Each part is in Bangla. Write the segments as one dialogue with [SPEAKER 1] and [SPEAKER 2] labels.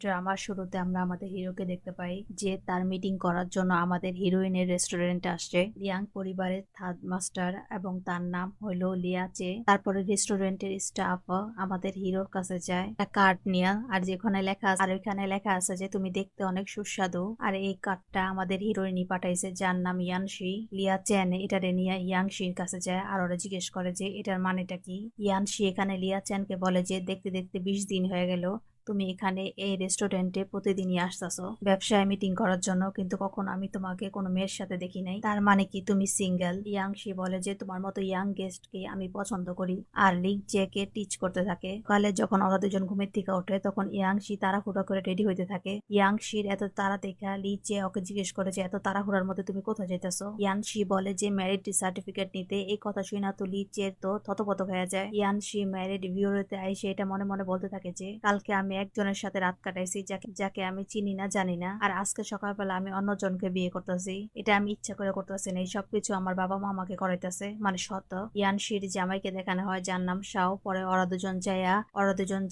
[SPEAKER 1] ড্রামার শুরুতে আমরা আমাদের হিরোকে দেখতে পাই যে তার মিটিং করার জন্য আমাদের হিরোইনের রেস্টুরেন্টে আসছে। লিয়াং পরিবারের থার্ড মাস্টার এবং তার নাম হলো লিয়াচে। তারপরে রেস্টুরেন্টের স্টাফ আমাদের হিরোর কাছে যায় একটা কার্ড নিয়ে, আর যেখানে লেখা আছে, আর ওইখানে লেখা আছে যে তুমি দেখতে অনেক সুস্বাদু। আর এই কার্ডটা আমাদের হিরোইনই পাঠাইছে, যার নাম ইয়ানশি। লিয়াচেন এটারে নিয়ে ইয়াংশির কাছে যায় আর ওরা জিজ্ঞেস করে যে এটার মানেটা কি। ইয়ানশি এখানে লিয়াচেনকে বলে যে দেখতে দেখতে 20 দিন হয়ে গেল তুমি এখানে এই রেস্টুরেন্টে প্রতিদিনই আসতেছো ব্যবসায় মিটিং করার জন্য, কিন্তু কখনো আমি তোমাকে কোনো মেয়ের সাথে দেখি নাই। তার মানে কি তুমি সিঙ্গেল? ইয়াংশি বলে যে তোমার মতো ইয়াং গেস্টকে আমি পছন্দ করি। আর লিক জেকে টিচ করতে থাকে। কালে যখন ওরা দুজন ঘুমের থেকে ওঠে তখন ইয়াংশি তাড়াহুড়া করে রেডি হইতে থাকে। ইয়াংশির এত তাড়া দেখা লি জে ওকে জিজ্ঞেস করে যে এত তাড়াহুড়ার মধ্যে তুমি কোথায় যেতেছো। ইয়াংশি বলে যে ম্যারিড সার্টিফিকেট নিতে। এই কথা শুনে তো লি জের তো থতপত হয়ে যায়। ইয়াংশি ম্যারিড বিউরোতে আইসে এটা মনে মনে বলতে থাকে যে কালকে আমি একজনের সাথে রাত কাটাইছি যাকে যাকে আমি চিনি না জানি না, আর আজকে সকালবেলা আমি অন্যজনকে বিয়ে করতেছি। এটা আমি ইচ্ছা করে করতেছি না, এই সবকিছু আমার বাবা মা আমাকে করাইতেছে, মানে সত। ইয়ানশির জামাইকে দেখানো হয় যার নাম শাও। পরে ওরা দুজন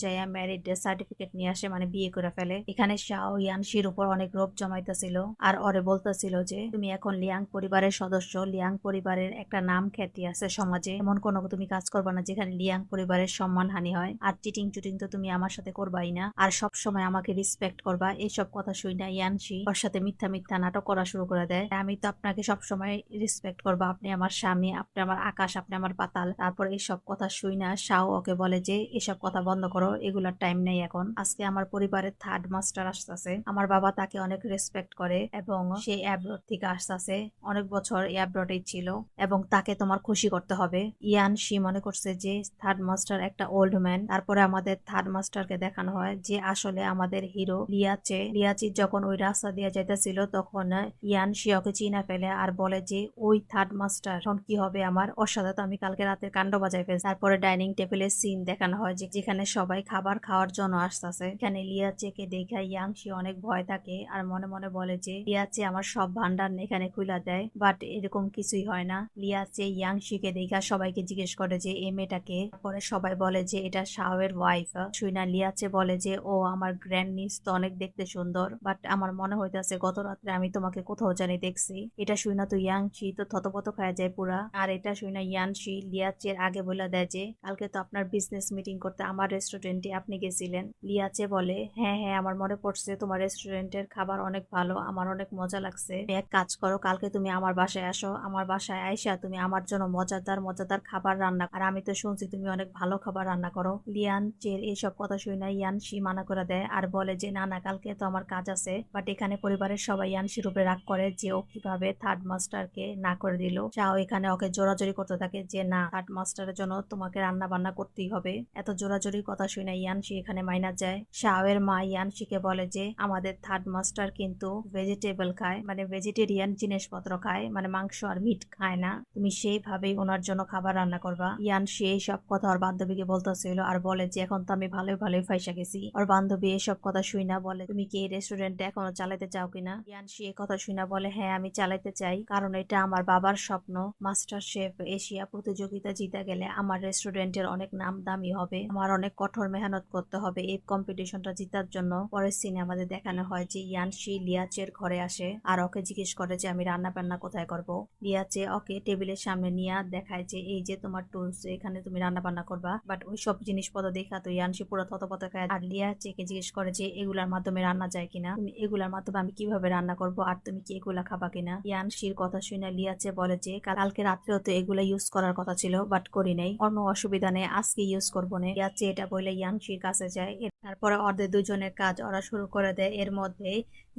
[SPEAKER 1] যায়া ম্যারিড সার্টিফিকেট নিয়ে আসে, মানে বিয়ে করে ফেলে। এখানে শাও ইয়ানশির উপর অনেক রোপ জমাইতেছিল আর ওরে বলতেছিল যে তুমি এখন লিয়াং পরিবারের সদস্য, লিয়াং পরিবারের একটা নাম খ্যাতি আছে সমাজে, এমন কোনো তুমি কাজ করবা না যেখানে লিয়াং পরিবারের সম্মান হানি হয়। আর চিটিং চুটিং তো তুমি আমার সাথে করবাই না, আর সব সময় আমাকে রিসপেক্ট করবা। এইসব কথা শুই না ইয়ানশি ওর সাথে মিথ্যা মিথ্যা নাটক করা শুরু করে দেয়। আমি তো আপনাকে সব সময় রিসপেক্ট করবা, আপনি আমার স্বামী, আপনি আমার আকাশ, আপনি আমার পাতাল। তারপর এইসব কথা শুই না শাও ওকে বলে যে এসব কথা বন্ধ করো, এগুলার টাইম নেই এখন। আজকে আমার পরিবারের থার্ড মাস্টার আসতেছে, আমার বাবা তাকে অনেক রেসপেক্ট করে এবং সে অ্যাব্রড থেকে আসতেছে, অনেক বছর অ্যাব্রডেই ছিল এবং তাকে তোমার খুশি করতে হবে। ইয়ানশি মনে করছে যে থার্ড মাস্টার একটা ওল্ড ম্যান। তারপরে আমাদের থার্ড মাস্টারকে দেখানো হয় যে আসলে আমাদের হিরো লিয়াচি যখন ওই রাস্তা দিয়ে যাইতেছিল তখন ইয়ানশি ওকে চিনা ফেলে আর বলে যে ওই থার্ড মাস্টার এখন কি হবে আমার, ওর সাথে তো আমি কালকে রাতের কাণ্ড বাজাই ফেলছি। তারপরে ডাইনিং টেবিলের সিন দেখানো হয় যেখানে সবাই খাবার খাওয়ার জন্য আসতেছে। এখানে লিয়াচেকে দেখে ইয়াংশি অনেক ভয় থাকে আর মনে মনে বলে যে লিয়াচে আমার সব ভান্ডার এখানে খুলে দেয়, বাট এরকম কিছুই হয় না। লিয়াচে ইয়াংশিকে দেখা সবাইকে জিজ্ঞেস করে যে এই মেয়েটাকে। পরে সবাই বলে যে এটা শাওয়ের ওয়াইফ। শুইনা লিয়াচে বলে যে ও আমার গ্র্যান্ড নিস তো অনেক দেখতে সুন্দর, বাট আমার মনে হইতেছে গত রাত্রে আমি তোমাকে কোথাও জানি দেখছি। এটা শুইনা তো ইয়াংশি তো থতপত খায় যায় পুরা। আর এটা শুইনা ইয়ানশি লিয়াচের আগে বলে দেয় যে কালকে তো আপনার বিজনেস মিটিং করতে আমার রেস্টুরেন্টে আপনি গেছিলেন। লিয়াচে বলে হ্যাঁ হ্যাঁ আমার মনে পড়ছে, তোমার রেস্টুরেন্টের খাবার অনেক ভালো, আমার অনেক মজা লাগছে। এক কাজ করো, কালকে তুমি আমার বাসায় আসো, আমার বাসায় আইসা তুমি আমার জন্য মজাদার মজাদার খাবার রান্না, আর আমি তো শুনছি তুমি অনেক ভালো খাবার রান্না করো। লিয়ান চের এইসব কথা শুনে ইয়ানশি মানা করে দেয় আর বলে যে না না কালকে তো আমার কাজ আছে। বাট এখানে পরিবারের সবাই ইয়ানশির উপরে রাগ করে যে ও কিভাবে থার্ড মাস্টারকে না করে দিল। চাও এখানে ওকে জোরাজোরি করতে থাকে যে না থার্ড মাস্টারের জন্য তোমাকে রান্না বান্না করতেই হবে। এত জোরাজোরির কথা শুনে ইয়ানশি এখানে মাইনা যায়। শাওয়ের মা ইয়ানশিকে বলে যে আমাদের থার্ড মাস্টার কিন্তু ভেজিটেবল খায়, মানে ভেজিটেরিয়ান জিনিসপত্র খায়, মানে মাংস আর মিট খায় না, তুমি সেইভাবেই ওনার জন্য খাবার রান্না করবা। ইয়ানশি এই সব কথা ওর বান্ধবীকে বলতেছিল আর বলে যে এখন তো আমি ভালোই ভালোই ফাইসা গেছি। ওর বান্ধবী এসব কথা শুই না বলে তুমি কি এই রেস্টুরেন্টে এখনো চালাতে চাও কিনা। ইয়ানশি এই কথা শুনে বলে হ্যাঁ আমি চালাতে চাই, কারণ এটা আমার বাবার স্বপ্ন। মাস্টার শেফ এশিয়া প্রতিযোগিতা জিতে গেলে আমার রেস্টুরেন্টের অনেক নাম দামি হবে, আমার অনেক কঠোর মেহনত করতে হবে এই কম্পিটিশনটা জিতার জন্য। পরের সিনে আমাদের দেখানো হয় যে ইয়ানশি লিয়াচের ঘরে আসে আর ওকে জিজ্ঞেস করে যে আমি রান্না বান্না কোথায় করব। লিয়াচে ওকে টেবিলের সামনে নিয়ে দেখায় যে এই যে তোমার টুলস, এখানে তুমি রান্না বান্না করবা। বাট ওই সব জিনিসপত্র দেখা তো ইয়ানশি পুরো থতপত খায় আর লিয়াচেকে জিজ্ঞেস করে যে এগুলার মাধ্যমে রান্না যায় কিনা, তুমি এগুলার মাধ্যমে আমি কিভাবে রান্না করব আর তুমি কি এগুলা খাবা কিনা। ইয়ানশির কথা শুনে লিয়াচে বলে যে কালকে রাত্রেও তো এগুলা ইউজ করার কথা ছিল বাট করি নাই, অন্য অসুবিধা নেই, আজকে ইউজ করবো না। লিয়াচে এটা বলে ইয়ানশির কাছে যায়। তারপরে ওদের দুজনের কাজ ওরা শুরু করে দেয়। এর মধ্যে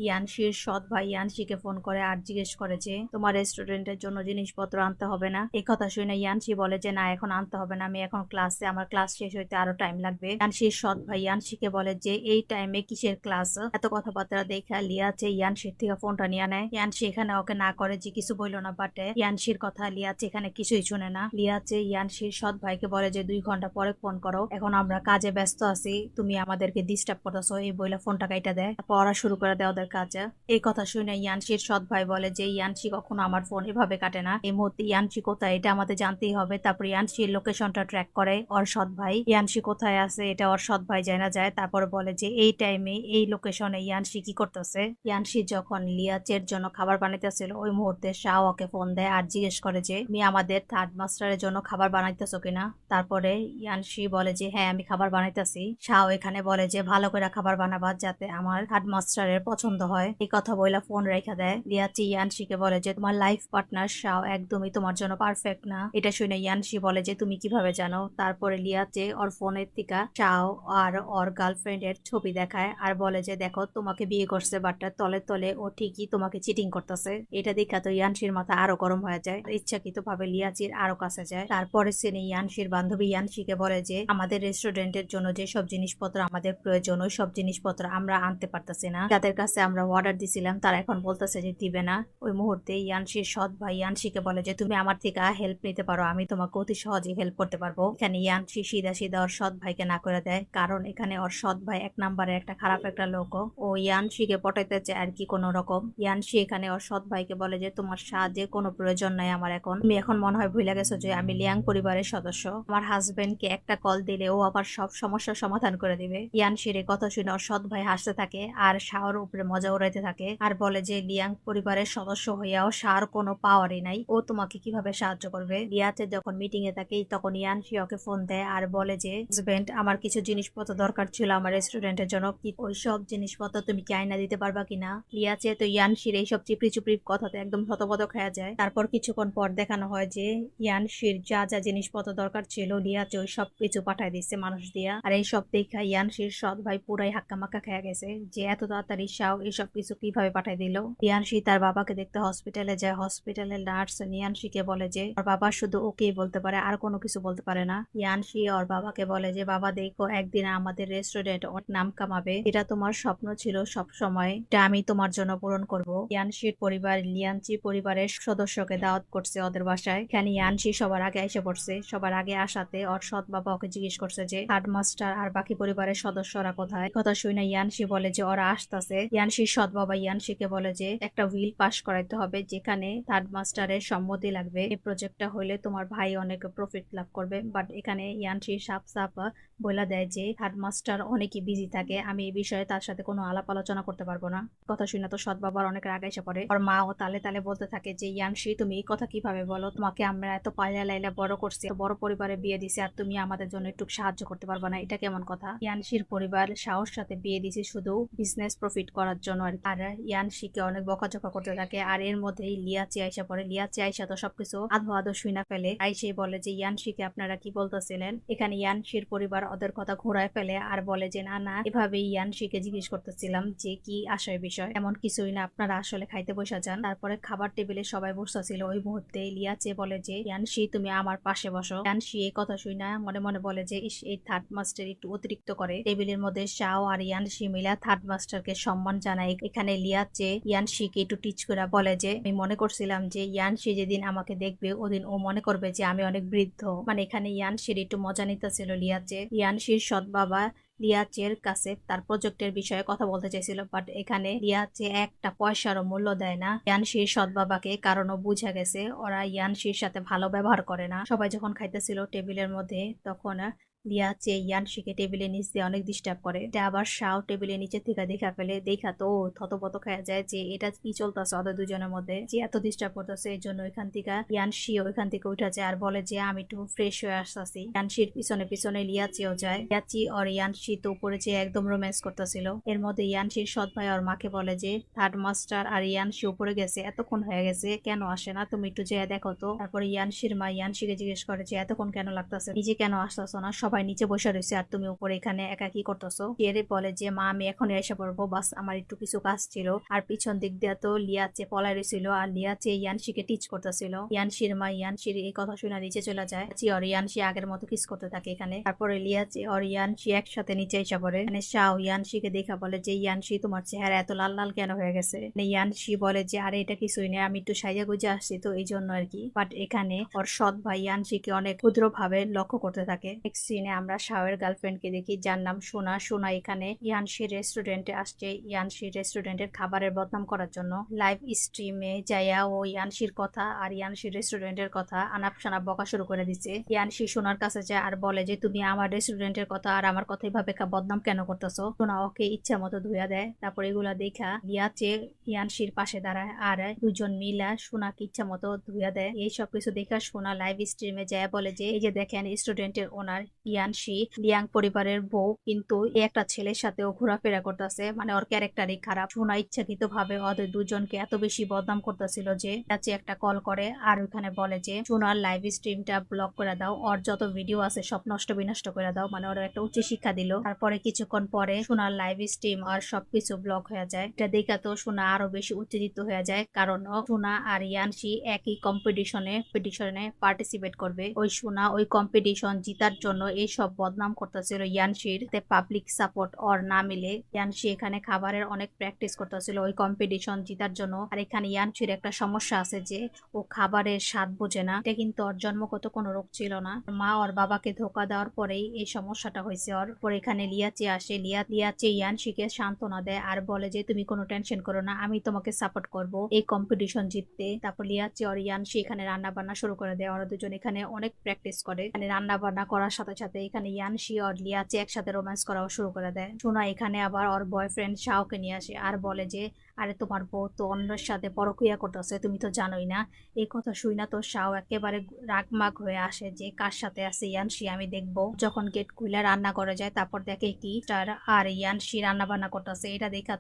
[SPEAKER 1] ইয়ানশির সৎ ভাই ইয়ানশিকে ফোন করে আর জিজ্ঞেস করে যে তোমার রেস্টুরেন্টের জন্য জিনিসপত্র আনতে হবে না। এই কথা শুনে ইয়ানশি বলে যে না এখন আনতে হবে না, আমি এখন ক্লাসে, আমার ক্লাস শেষ হইতে আরো টাইম লাগবে। ইয়ানশির সৎ ভাই ইয়ানশিকে বলে যে এই টাইমে কিসের ক্লাস। এত কথাবার্তা দেখা লিয়াচে ইয়ানশির থেকে ফোনটা নিয়ে নেয়। ইয়ানশি এখানে ওকে না করে যে কিছু বললো না, বাট ইয়ানশির কথা লিয়াচে এখানে কিছুই শুনে না। লিয়াচে ইয়ানশির সৎ ভাইকে বলে যে 2 ঘন্টা পরে ফোন করো, এখন আমরা কাজে ব্যস্ত আছি, তুমি আমাদেরকে ডিস্টার্ব করতেছো, এই বইলা ফোনটা কাইটা দেয়। পড়া শুরু করে দেয় ওদের কাজে। এই কথা শুনে ইয়ানশির সৎ ভাই বলে যে ইয়ানশি কখনো আমার ফোন এভাবে কাটে না, এই মুহূর্তে ইয়ানশি কোথায় এটা আমাদের জানতেই হবে। তারপর ইয়ানশির লোকেশনটা ট্র্যাক করে ওর সৎ ভাই, ইয়ানশি কোথায় আছে এটা ওর সৎ ভাই যায় না যায়, তারপরে বলে যে এই টাইমে এই লোকেশনে ইয়ানশি কি করতেছে। ইয়ানশি যখন লিয়াচের জন্য খাবার বানাইতেছিল ওই মুহূর্তে শাও ওকে ফোন দেয় আর জিজ্ঞেস করে যে তুমি আমাদের থার্ড মাস্টারের জন্য খাবার বানাইতেছো কিনা। তারপরে ইয়ানশি বলে যে হ্যাঁ আমি খাবার বানাইতেছি। শাও এখানে বলে যে ভালো করে খাবার বানাবা যাতে আমার থার্ড মাস্টারের পছন্দ হয়। এই কথা বইলা ফোন রেখে দেয়। লিয়াচি ইয়ানশিকে বলে যে তোমার লাইফ পার্টনার শাও একদমই তোমার জন্য পারফেক্ট না। এটা শুনে ইয়ানশি বলে যে তুমি কিভাবে জানো। তারপরে লিয়াচে ওর ফোনের থেকে শাও আর ওর গার্লফ্রেন্ডের ছবি দেখায় আর বলে যে দেখো তোমাকে বিয়ে করছে বাট তলে তলে ও ঠিকই তোমাকে চিটিং করতেছে। এটা দেখা তো ইয়ানশির মাথা আরো গরম হয়ে যায়। ইচ্ছাকৃত ভাবে লিয়াচির আরো কাছে যায়। তারপরে সিনে ইয়ানশির বান্ধবী ইয়ানশিকে বলে যে আমাদের রেস্টুরেন্টের জন্য যেসব জিনিসপত্র আমাদের প্রয়োজন ওই সব জিনিসপত্র আমরা আনতে পারতেছি না। যাদের কাছে আমরা অর্ডার দিছিলাম তারা এখন বলতেছে যে দিবে না। ওই মুহূর্তে ইয়ানশির সৎ ভাই ইয়ানশিকে বলে যে তুমি আমার থেকে হেল্প নিতে পারো, আমি তোমাকে অতি সহজে হেল্প করতে পারবো। এখানে ইয়ানশি সিধা সিধা ওর সৎ ভাইকে না করে দেয়, কারণ এখানে ওর সৎ ভাই এক নম্বরে একটা খারাপ একটা লোক। ও ইয়ানশিকে পটাইতে চায় আর কি কোনো রকম। ইয়ানশি এখানে ওর সৎ ভাইকে বলে যে তোমার সাহায্যের কোনো প্রয়োজন নাই আমার এখন, তুমি এখন মনে হয় ভুলে গেছো যে আমি লিয়াং পরিবারের সদস্য। আমার হাজবেন্ডকে একটা কল দিলে ও আবার সব সমস্যার সমাধান করে দিবে। ইয়ানশির এই কথা শুনে ওর সৎ ভাই হাসতে থাকে আর শাওর উপরে মজা উড়াইতে থাকে আর বলে যে লিয়াং পরিবারের সদস্য হইয়াও শাওর কোনো পাওয়ারই নাই, ও তোমাকে কিভাবে সাহায্য করবে। লিয়াতে যখন মিটিং এ থাকে তখন ইয়ানশি ওকে ফোন দেয় আর বলে যে হাজবেন্ড আমার কিছু জিনিসপত্র দরকার ছিল আমার রেস্টুরেন্টের জন্য, কি ওই সব জিনিসপত্র তুমি কি আয়না দিতে পারবা কিনা। লিয়াচে তো ইয়ানশির এইসব চিপড়ি চুপড়ি কথাতে একদম হতবত খেয়া যায়। তারপর কিছুক্ষণ পর দেখানো হয় যে ইয়ানশির যা যা জিনিসপত্র দরকার ছিল লিয়াচে ওই সব কিছু পাঠায় দিচ্ছে মানুষ দিয়া। আর এই সব দেখা ইয়ানশির সৎ ভাই পুরাই হাক্কা মাক্কা খেয়া গেছে যে এত তাড়াতাড়ি শাও এইসব কিছু কিভাবে পাঠায় দিল। ইয়ানশি তার বাবাকে দেখতে হসপিটালে যায়। হসপিটালের নার্স ইয়ানশিকে বলে যে ওর বাবা শুধু ওকেই বলতে পারে আর কোনো কিছু বলতে পারে না। ইয়ানশি ওর বাবাকে বলে যে বাবা দেখো একদিন আমাদের রেস্টুরেন্ট অনেক নাম কামাবে, এটা তোমার স্বপ্ন ছিল সব সময়, এটা আমি তোমার জন্য পূরণ করব। ইয়ানশির পরিবার লিয়ানচি পরিবারের সদস্যকে দাওয়াত করছে ওদের বাসায়। এখানে ইয়ানশি সবার আগে এসে পড়ছে। সবার আগে আসাতে ওর সৎ বাবা ওকে জিজ্ঞেস করছে যে থার্ড মাস্টার আর বাকি পরিবারের সদস্যরা কোথায়। কথা শুনে ইয়ানশি বলে যে ওরা আসতেছে। ইয়ানশির সৎ বাবা ইয়ানশিকে বলে যে একটা উইল পাস করাইতে হবে যেখানে থার্ড মাস্টারের সম্মতি লাগবে। এই প্রজেক্টটা হইলে তোমার ভাই অনেক প্রফিট লাভ করবে। বাট এখানে ইয়ানশি সাফ সাফ বলে দেয় যে থার্ড মাস্টার অনেকই বিজি থাকে, আমি এই বিষয়ে তার সাথে কোনো আলাপ আলোচনা করতে পারবো না। কথা শুনে তো সৎ বাবার অনেক রাগ এসে পড়ে। ওর মা ও তালে তালে বলতে থাকে যে ইয়ানশি তুমি এই কথা কিভাবে বলো, তোমাকে আমরা এত পাইলা লাইলা বড় করছি, বড় পরিবারে বিয়ে দিছি আর তুমি আমাদের জন্য একটু সাহায্য করতে পারবা না, এটা কেমন কথা। ইয়ানশির পরিবার সাহস সাথে বিয়ে দিছি শুধু বিজনেস প্রফিট করার জন্য আর ইয়ানশিকে অনেক বকাঝকা করতে থাকে। আর এর মধ্যেই লিয়াচি আইসা পড়ে। লিয়াচি আইসা তো সবকিছু আধো আধো শুইনা ফেলে। আইসে বলে যে ইয়ানশিকে আপনারা কি বলতেছিলেন। এখানে ইয়ানশির পরিবার ওদের কথা ঘোরায় ফেলে আর বলে যে না না এভাবে ইয়ানশিকে জিজ্ঞেস করতেছিলাম যে কি আশয় বিষয়, এমন কিছুই না, আপনারা আসলে খাইতে বসা যান। তারপরে খাবার টেবিলে সবাই বসতেছিল। ওই মুহূর্তে লিয়াচে বলে যে ইয়ানশি তুমি আমার পাশে বসো। ইয়ানশি এই কথা শুই না মনে মনে বলে যে এই থার্ড মাস্টার একটু অতিরিক্ত করে। টেবিলের মধ্যে শাও আর ইয়ানশি মিলা থার্ড মাস্টারকে সম্মান জানায়। এখানে লিয়াচে ইয়ানশিকে একটু টিচ করে বলে যে আমি মনে করছিলাম যে ইয়ানশি যেদিন আমাকে দেখবে ওদিন ও মনে করবে যে আমি অনেক বৃদ্ধ। মানে এখানে ইয়ানশির একটু মজা নিতেছিল লিয়াচে। ইয়ানশির সৎ বাবা লিয়াচের কাছে তার প্রজেক্টের বিষয়ে কথা বলতে চাইছিল, বাট এখানে লিয়াচে একটা পয়সারও মূল্য দেয় না ইয়ানশির সৎ বাবাকে, কারণও বুঝা গেছে ওরা ইয়ানশির সাথে ভালো ব্যবহার করে না। সবাই যখন খাইতেছিল টেবিলের মধ্যে তখন লিয়াচে ইয়ানশিকে টেবিলের নিচ দিয়ে অনেক ডিস্টার্ব করে। এটা আবার শাও টেবিলের নিচে থেকে দেখা ফেলে। দেখা তো থতপত খাওয়া যায় যে এটা কি চলতেছে ওদের দুজনের মধ্যে, যে এত ডিস্টার্ব করতেছে। এই জন্য ওইখান থেকে ইয়ানশি ওইখান থেকে উঠে যায় আর বলে যে আমি একটু ফ্রেশ হয়ে আসতেছি। ইয়ানশির পিছনে পিছনে লিয়াচিও যায়। লিয়াচি আর ইয়ানশি তো উপরে যে একদম রোম্যান্স করতেছিল। এর মধ্যে ইয়ানশির সৎ ভাই ওর মাকে বলে যে থার্ড মাস্টার আর ইয়ানশি উপরে গেছে, এতক্ষণ হয়ে গেছে কেন আসে না, তুমি একটু যেয়ে দেখো তো। তারপরে ইয়ানশির মা ইয়ানশিকে জিজ্ঞেস করে যে এতক্ষণ কেন লাগতেছে, নিজে কেন আসতেছো না, সবাই নিচে বসে রয়েছে আর তুমি উপরে এখানে একা কি করতেছো। এর বলে যে মা আমি এখনই এসে পড়বো, বাস আমার একটু কিছু কাজ ছিল। আর পিছন দিক দিয়ে তো লিয়াচে পলাই রয়েছিল আর লিয়াচে ইয়ানশিকে টিচ করতেছিল। ইয়ানশির মা ইয়ানশির এই কথা শুনে নিচে চলে যায়। আর ইয়ানশি আগের মতো কিস করতে থাকে এখানে। তারপরে লিয়াচে আর ইয়ানশি একসাথে নিচে এসে পড়ে। মানে শাও ইয়ানশিকে দেখা বলে যে ইয়ানশি তোমার চেহারা এত লাল লাল কেন হয়ে গেছে। ইয়ানশি বলে যে আরে এটা কিছুই নেই, আমি একটু সাইজা গুজে আসছি তো এই জন্য আর কি। বাট এখানে ওর সৎ ভাই ইয়ানশিকে অনেক ক্ষুদ্র ভাবে লক্ষ্য করতে থাকে। এক সিন সিনে আমরা শাওয়ের গার্লফ্রেন্ডকে দেখি যার নাম সোনা। সোনা এখানে ইয়ানশি রেস্টুরেন্টে আসছে ইয়ানশি রেস্টুরেন্টের খাবারের বদনাম করার জন্য। লাইভ স্ট্রিমে যাইয়া ও ইয়ানশির কথা আর ইয়ানশি রেস্টুরেন্টের কথা আনাপ শানাপ বকা শুরু করে দিচ্ছে। ইয়ানশি সোনার কাছে যায় আর বলে যে তুমি আমার রেস্টুরেন্টের কথা আর আমার কথা এইভাবে বদনাম কেন করতেছো। সোনা ওকে ইচ্ছা মতো ধুইয়া দেয়। তারপর এগুলা দেখা লিয়াচে ইয়ানশির পাশে দাঁড়ায় আর দুজন মিলা সোনাকে ইচ্ছা মতো ধুইয়া দেয়। এই সব কিছু দেখা সোনা লাইভ স্ট্রিমে যায় বলে যে এই যে দেখেন রেস্টুরেন্টের ওনার ইয়ানশি লিয়াং পরিবারের বউ, কিন্তু একটা ছেলের সাথেও ঘোরাফেরা করতেছে, মানে ওর ক্যারেক্টারই খারাপ। সোনা ইচ্ছাকৃত ভাবে ওদের দুজনকে এত বেশি বদনাম করতেছিল যে চাচি একটা কল করে আর ওখানে বলে যে সোনার লাইভ স্ট্রিমটা ব্লক করে দাও, ওর যত ভিডিও আছে সব নষ্ট বিনষ্ট করে দাও, মানে ওর একটা উচ্চ শিক্ষা দিল। তারপরে কিছুক্ষণ পরে সোনার লাইভ স্ট্রিম আর সবকিছু ব্লক হয়ে যায়। এটা দেখা তো সোনা আরো বেশি উত্তেজিত হয়ে যায়, কারণ সোনা আর ইয়ানশি একই কম্পিটিশনে পার্টিসিপেট করবে। ওই সোনা ওই কম্পিটিশন জিতার জন্য এই সব বদনাম করতেছিল ইয়ানশির, পাবলিক সাপোর্ট ওর না মিলে ইয়ানশি এখানে খাবারের অনেক প্র্যাকটিস করতেছিল ওই কম্পিটিশন জিতার জন্য। আর এখানে ইয়ানশির একটা সমস্যা আছে যে ও খাবারের স্বাদ বোঝে না। এটা কিন্তু ওর জন্মগত কোনো রোগ ছিল না, মা ওর বাবাকে ধোকা দেওয়ার পরেই এই সমস্যাটা হয়েছে ওর। পরে এখানে লিয়াচে আসে। লিয়াচে ইয়ানশিকে সান্ত্বনা দেয় আর বলে যে তুমি কোনো টেনশন করো না, আমি তোমাকে সাপোর্ট করব এই কম্পিটিশন জিততে। তারপর লিয়াচে আর ইয়ানশি এখানে রান্না বান্না শুরু করে দেয়। ওরা দুজন এখানে অনেক প্র্যাকটিস করে। এখানে রান্না বান্না করার সাথে সাথে এখানে ইয়ানশি আর লিয়াচে একসাথে রোম্যান্স করাও শুরু করে দেয়। সোনা এখানে আবার ওর বয়ফ্রেন্ড শাওকে নিয়ে আসে আর বলে যে আরে তোমার বউ তো অন্যের সাথে পরক্রিয়া করতেছে, তুমি তো জানোই না। এই কথা শুই না তো শাও একেবারে রাগমাগ হয়ে আসে যে কার সাথে আছে ইয়ানশি, আমি দেখবো। যখন গেট খুলে রান্না করে যায় তারপর দেখে কি তার আর ইয়ানশি রান্না বান্না করতেছে। এটা দেখা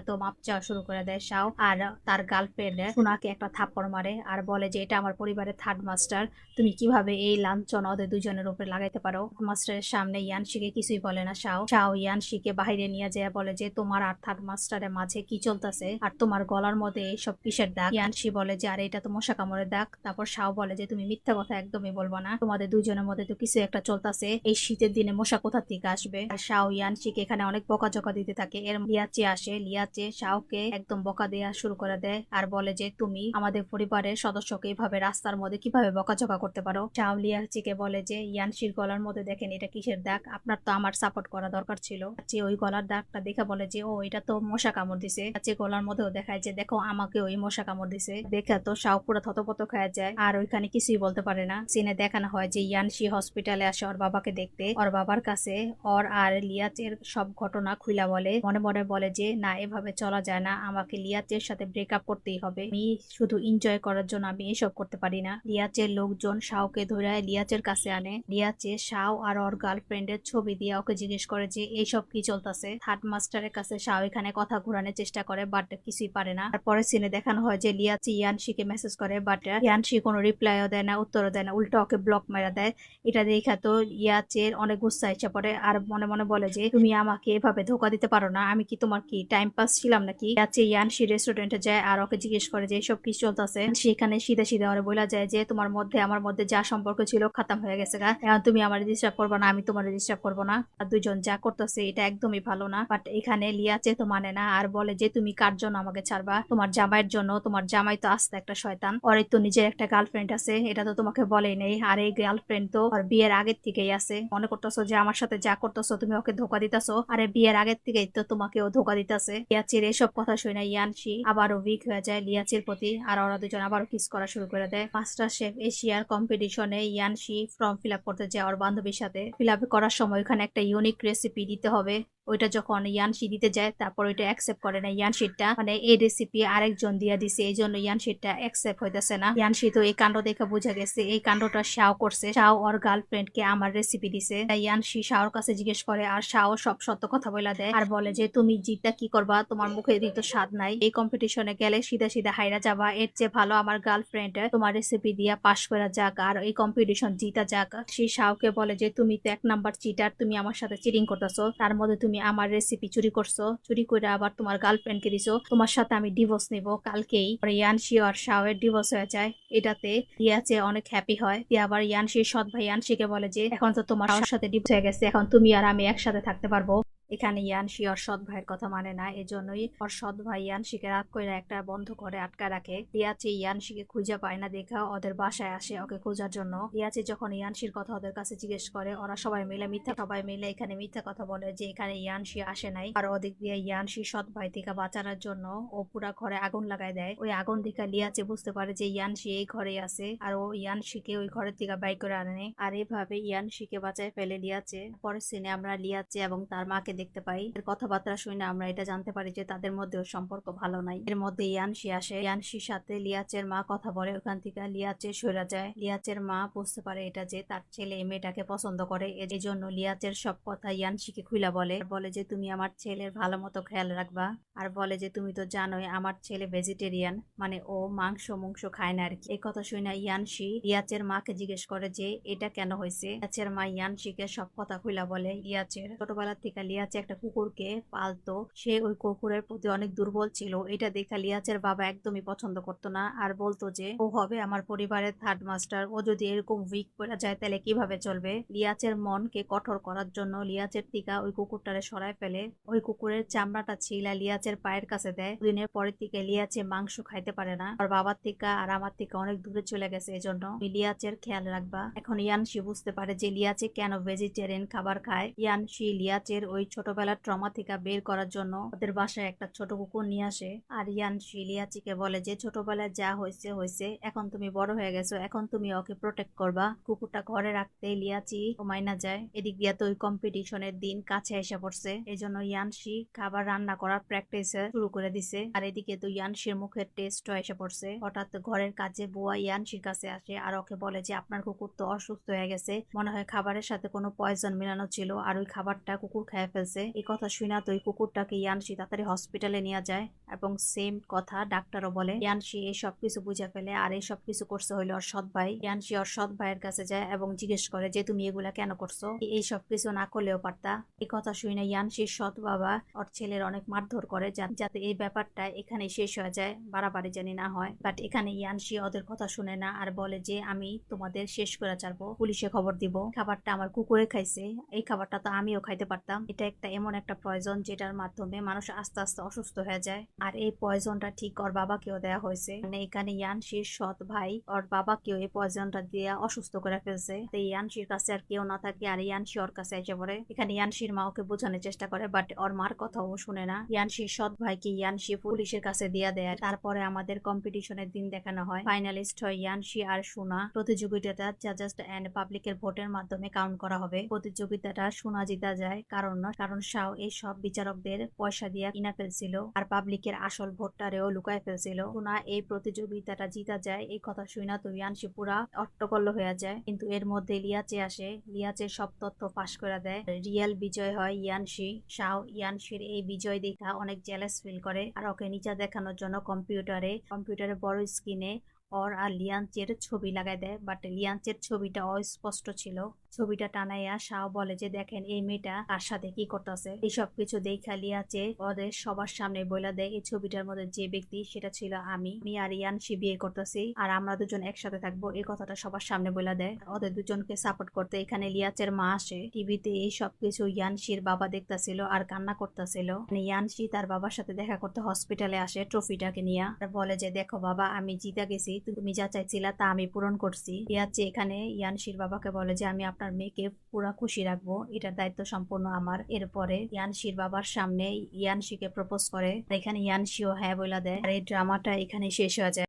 [SPEAKER 1] তো মাপ চাওয়া শুরু করে দেয় শাও। আর তার গার্লফ্রেন্ড সোনাকে একটা থাপ্পড় মারে আর বলে যে এটা আমার পরিবারের থার্ড মাস্টার, তুমি কিভাবে এই লাঞ্ছনা ওদের দুজনের উপরে লাগাইতে পারো। মাস্টারের সামনে ইয়ানশিকে কিছুই বলে না শাও ইয়ানশিকে বাইরে নিয়ে যায় বলে যে তোমার আর থার্ড মাস্টারের মাঝে কি চলতেছে আর তোমার গলার মধ্যে এইসব কিসের দাগ। ইয়ানশি বলে যে আরে এটা তো মশা কামড়ের দাগ। তারপর শাও বলে যে তুমি মিথ্যা কথা একদমই বলবো না, তোমাদের দুজনের মধ্যে তো কিছু একটা চলতেছে, এই শীতের দিনে মশা কোথা থেকে আসবে। আর শাও ইয়ানশিকে এখানে অনেক বকাঝকা দিতে থাকে। এর লিয়াচে আসে। লিয়াচে শাওকে একদম বকা দেওয়া শুরু করে দেয় আর বলে যে তুমি আমাদের পরিবারের সদস্যকে এইভাবে রাস্তার মধ্যে কিভাবে বকাঝকা করতে পারো। শাও লিয়াচিকে বলে যে ইয়ানশির গলার মধ্যে দেখেন এটা কিসের দাগ, আপনার তো আমার সাপোর্ট করা দরকার ছিল। ওই গলার দাগটা দেখে বলে যে ও এটা তো মশা কামড় দিছে। গলার মধ্যেও দেখায় যে দেখো আমাকে ওই মশা কামড় দিছে। দেখে তো শাও পুরো থতপত খায় যায় আর ওইখানে কিছুই বলতে পারে না। সিনে দেখানো হয় যে ইয়ানশি হসপিটালে আসে ওর বাবাকে দেখতে। ওর বাবার কাছে ওর আর লিয়াচের সব ঘটনা খুইলা বলে। মনে মনে বলে যে না, এভাবে চলা যায় না, আমাকে লিয়াচের সাথে ব্রেকআপ করতেই হবে। আমি শুধু এনজয় করার জন্য আমি এসব করতে পারি না। লিয়াচের লোকজন শাওকে ধরে লিয়াচের কাছে আনে। লিয়াচে শাও আর ওর গার্লফ্রেন্ডের ছবি দিয়ে ওকে জিজ্ঞেস করে যে এইসব কি চলতেছে। থার্ড মাস্টারের কাছে শাও এখানে কথা ঘুরানোর চেষ্টা করে বাট কিছুই পারে না। তারপরে সিনে দেখানো হয় যে লিয়াচি ইয়ানশিকে মেসেজ করে বাট ইয়ানশি কোনো রিপ্লাইও দেয় না, উত্তরও দেয় না, উল্টো ওকে ব্লক মেরা দেয়। এটা দেখা তো ইয়াচের অনেক গুস্সা এসে পড়ে আর মনে মনে বলে যে তুমি আমাকে এভাবে ধোকা দিতে পারো না, আমি কি তোমার কি টাইম পাস ছিলাম নাকি। ইয়াচে ইয়ানশি রেস্টুরেন্টে যায় আর ওকে জিজ্ঞেস করে যে এইসব কি চলতেছে। সেখানে সিধা সিধা ওরে বলা যায় যে তোমার মধ্যে আমার মধ্যে যা সম্পর্ক ছিল খতম হয়ে গেছে গা, এখন তুমি আমার ডিস্টার্ব করবো না, আমি তোমার ডিস্টার্ব করবো না। আর দুজন যা করতেছে এটা একদমই ভালো না। বাট এখানে লিয়াচে তো মানে না আর বলে যে তুমি কার জন্য আমাকে ছাড়বা, তোমার জামাইয়ের জন্য। তোমার জামাই তো আস্তে একটা শয়তান, ওর তো নিজের একটা গার্লফ্রেন্ড আছে, এটা তো তোমাকে বলেই নেই। আর এই গার্লফ্রেন্ড তো ওর বিয়ের আগের থেকেই আছে। মনে করতেছো যে আমার সাথে যা করতেছো তুমি ওকে ধোকা দিতেছো, আরে বিয়ের আগের থেকেই তো তোমাকেও ধোকা দিতেছে। লিয়াচির এসব কথা শুনে ইয়ানশি আবারও উইক হয়ে যায় লিয়াচির প্রতি আর ওরা দুজন আবারও কিস করা শুরু করে দেয়। মাস্টার শেফ এশিয়ার কম্পিটিশনে ইয়ানশি ফর্ম ফিল আপ করতে যায় ওর বান্ধবীর সাথে। ফিল আপ করার সময় ওখানে একটা ইউনিক রেসিপি দিতে হবে, ওইটা যখন ইয়ানশি দিতে যায় তারপর ওইটা অ্যাকসেপ্ট করে না ইয়ানশিটা, মানে এই রেসিপি আরেকজন দিয়া দিছে এই জন্য ইয়ানশিটা অ্যাকসেপ্ট হইতেছে না। ইয়ানশি তো এই কাণ্ড দেখে বুঝে গেছে এই কাণ্ডটা শাও করছে, শাও ওর গার্লফ্রেন্ড কে আমার রেসিপি দিছে। তাই ইয়ানশি শাওর কাছে জিজ্ঞেস করে আর শাও সব সত্য কথা বলে দেয় আর বলে যে তুমি জিতটা কি করবা, তোমার মুখে তো স্বাদ নাই, এই কম্পিটিশনে গেলে সিধা সিধা হাইরা যাবা, এর চেয়ে ভালো আমার গার্লফ্রেন্ড তোমার রেসিপি দিয়া পাশ করা যাক আর এই কম্পিটিশন জিতা যাক। সে শাওকে বলে যে তুমি তো এক নাম্বার চিটার, তুমি আমার সাথে চিটিং করতেছো, তার মধ্যে তুমি আমার রেসিপি চুরি করছো, চুরি করে আবার তোমার গার্লফ্রেন্ড কে দিছো, তোমার সাথে আমি ডিভোর্স নিব কালকেই। ইয়ানশি আর শাওয়ের ডিভোর্স হয়ে যায়। এটাতে ইয়াচে অনেক হ্যাপি হয়। আবার ইয়ানশির সৎ ভাই ইয়ানশিকে বলে যে এখন তো তোমার সাথে ডিভোর্স হয়ে গেছে, এখন তুমি আর আমি একসাথে থাকতে পারবো। এখানে ইয়ানশি ওর সৎ ভাইয়ের কথা মানে না, এজন্যই ওর সৎ ভাই ইয়ানশিকে রাগ করে একটা বন্ধ করে আটকায় রাখে। লিয়াচি ইয়ানশিকে খুঁজে পায় না দেখা ওদের বাসায় আসে ওকে খোঁজার জন্য। লিয়াচি যখন ইয়ানশির কথা ওদের কাছে জিজ্ঞেস করে ওরা সবাই মিলে এখানে মিথ্যা কথা বলে যে এখানে ইয়ানশি আসে নাই। আর ওদিক দিয়ে ইয়ানশি সৎ ভাই থেকে বাঁচানোর জন্য ও পুরা ঘরে আগুন লাগাই দেয়। ওই আগুন দেখে লিয়াচি বুঝতে পারে যে ইয়ানশি এই ঘরেই আছে, আর ও ইয়ানশিকে ওই ঘরের থেকে বাই করে আনে। আর এভাবে ইয়ানশিকে বাঁচায় ফেলে লিয়াচে। পরের সিনে আমরা লিয়াচে এবং তার মাকে দেখতে পাই। এর কথাবার্তা শুনে আমরা এটা জানতে পারি যে তাদের মধ্যেও সম্পর্ক ভালো নাই। এর মধ্যে ইয়ানশি আসে, ইয়ানশির সাথে লিয়াচের মা কথা বলে। ওখান থেকে লিয়াচে সরে যায়। লিয়াচের মা বুঝতে পারে এটা যে তার ছেলে এই মেয়েটাকে পছন্দ করে, এই জন্য লিয়াচের সব কথা ইয়ানশিকে খুইলা বলে। বলে যে তুমি আমার ছেলের ভালো মতো খেয়াল রাখবা। আর বলে যে তুমি তো জানোই আমার ছেলে ভেজিটেরিয়ান, মানে ও মাংস খায় না আর কি। এই কথা শুনে ইয়ানশি লিয়াচের মাকে জিজ্ঞেস করে যে এটা কেন হয়েছে। লিয়াচের মা ইয়ানশিকে সব কথা খুইলা বলে। লিয়াচের ছোটবেলা থেকে লিয়াচে একটা কুকুরকে পালতো, সে ওই কুকুরের প্রতি অনেক দুর্বল ছিল। এটা দেখা লিয়াচের বাবা একদমই পছন্দ করতো না, আর বলতো যে ও হবে আমার পরিবারের থার্ড মাস্টার, ও যদি এরকম উইক পড়ে যায় তাহলে কিভাবে চলবে। লিয়াচের মনকে কঠোর করার জন্য লিয়াচের টিকা ওই কুকুরটারে সরায় ফেলে। ওই কুকুরের চামড়াটা ছিলা লিয়াচের পায়ের কাছে দেয়। দিনের পরের থেকে লিয়াচে মাংস খাইতে পারে না, আর বাবার টিকা আর আমার থেকে অনেক দূরে চলে গেছে, এজন্য লিয়াচের খেয়াল রাখবা। এখন ইয়ানশি বুঝতে পারে যে লিয়াচে কেন ভেজিটেরিয়ান খাবার খায়। ইয়ানশি লিয়াচের ওই ছোটবেলার ট্রমা থেকে বের করার জন্য ওদের বাসায় একটা ছোট কুকুর নিয়ে আসে। আর ইয়ানশি লিয়াচিকে বলে যে ছোটবেলায় যা হয়েছে হয়েছে, এখন তুমি বড় হয়ে গেছো, এখন তুমি ওকে প্রোটেক্ট করবা। কুকুরটা ঘরে রাখতে লিয়াচি ও মাইনা যায়। এদিক দিয়ে তো ওই কম্পিটিশনের দিন কাছে এসে পড়ছে, এই জন্য ইয়ানশি খাবার রান্না করার প্র্যাকটিস শুরু করে দিছে। আর এদিকে তো ইয়ানশির মুখের টেস্ট এসে পড়ছে। হঠাৎ ঘরের কাজে বুয়া ইয়ানশির কাছে আসে আর ওকে বলে যে আপনার কুকুর তো অসুস্থ হয়ে গেছে, মনে হয় খাবারের সাথে কোনো পয়জন মিলানো ছিল আর ওই খাবারটা কুকুর খেয়ে ফেলছে। এই কথা শুনে তো ওই কুকুরটাকে ইয়ানশি তাড়াতাড়ি হসপিটালে নিয়ে যায় এবং সেম কথা ডাক্তারও বলে। ইয়ানশি এই সব কিছু বুঝে ফেলে, আর এই সব কিছু করছে হইলো ওর সৎ ভাই। ইয়ানশি ওর সৎ ভাইয়ের কাছে যায় এবং জিজ্ঞেস করে যে তুমি এগুলা কেন করছো, এই সব কিছু না করলেও পারতা। এই কথা শুনে ইয়ানশির সৎ বাবা ওর ছেলের অনেক মারধর করে যাতে এই ব্যাপারটা এখানে শেষ হয়ে যায়, বাড়াবাড়ি জানি না হয়। বাট এখানে ইয়ানশি ওদের কথা শুনে না আর বলে যে আমি তোমাদের শেষ করে ছাড়বো, পুলিশে খবর দিব। খাবারটা আমার কুকুরে খাইছে, এই খাবারটা তো আমিও খাইতে পারতাম। এটা এমন একটা পয়জন যেটার মাধ্যমে মানুষ আস্তে আস্তে অসুস্থ হয়ে যায়, আর এই পয়জনটা ঠিক ওর বাবাকেও দেয়া হয়েছে। মানে এখানে ইয়ানশির সৎ ভাই ওর বাবাকেও এই পয়জনটা দিয়ে অসুস্থ করে ফেলছে। ইয়ানশির কাছে আর কেউ না থাকে আর ইয়ানশি ওর কাছে এসে পড়ে। এখানে ইয়ানশির মা ওকে বোঝানোর চেষ্টা করে, বাট ওর মার কথাও শুনে না। ইয়ানশির সৎ ভাইকে ইয়ানশি পুলিশের কাছে দিয়ে দেয়। তারপরে আমাদের কম্পিটিশনের দিন দেখানো হয়। ফাইনালিস্ট হয় ইয়ানশি আর সোনা। প্রতিযোগিতাটা জাজেস এন্ড পাবলিকের ভোটের মাধ্যমে কাউন্ট করা হবে। প্রতিযোগিতাটা সোনা জিতা যায়, কারণ শাও এই সব বিচারকদের পয়সা দিয়ে কিনা ফেলছিল আর পাবলিকের আসল ভোটটারেও লুকায় ফেলছিল। সোনা এই প্রতিযোগিতাটা জিতা যায়। এই কথা শুনা তো ইয়ানশি পুরা অট্টকল্ল হয়ে যায়, কিন্তু এর মধ্যে লিয়াচে আসে। লিয়াচে সব তথ্য ফাঁস করে দেয়। রিয়েল বিজয় হয় ইয়ানশি। শাও ইয়ানশির এই বিজয় দেখা অনেক জেলাস ফিল করে আর ওকে নিচে দেখানোর জন্য কম্পিউটারে বড় স্ক্রিনে ওর আর লিয়াঞ্চের ছবি লাগাই দেয়, বাট লিয়াঞ্চের ছবিটা অস্পষ্ট ছিল। ছবিটা টানাইয়া শাও বলে যে দেখেন এই মেয়েটা কার সাথে কি করতেছে। এইসব কিছু দেখা লিয়াচে ওদের সবার সামনে বলে দেয় এই ছবিটার মধ্যে যে ব্যক্তি সেটা ছিল আমি আর ইয়ানশি বিয়ে করতেছি আর আমরা দুজন একসাথে থাকবো, এই কথাটা সবার সামনে বলে দেয়। ওদের দুজনকে সাপোর্ট করতে এখানে লিয়াচের মা আসে। টিভিতে এই সব কিছু ইয়ানশির বাবা দেখতেছিল আর কান্না করতেছিল। ইয়ানশি তার বাবার সাথে দেখা করতে হসপিটালে আসে ট্রফিটাকে নিয়ে, বলে যে দেখো বাবা আমি জিতে গেছি, তুমি যা চাইছিলা তা আমি পূরণ করছি। লিয়াচে এখানে ইয়ানশির বাবাকে বলে যে আমি আপনার মেয়েকে পুরা খুশি রাখবো, এটার দায়িত্ব সম্পূর্ণ আমার। এরপরে ইয়ানশির বাবার সামনে ইয়ানশিকে প্রপোজ করে, এখানে ইয়ানশিও হ্যাঁ বলে দেয়। আর এই ড্রামাটা এখানে শেষ হয়ে যায়।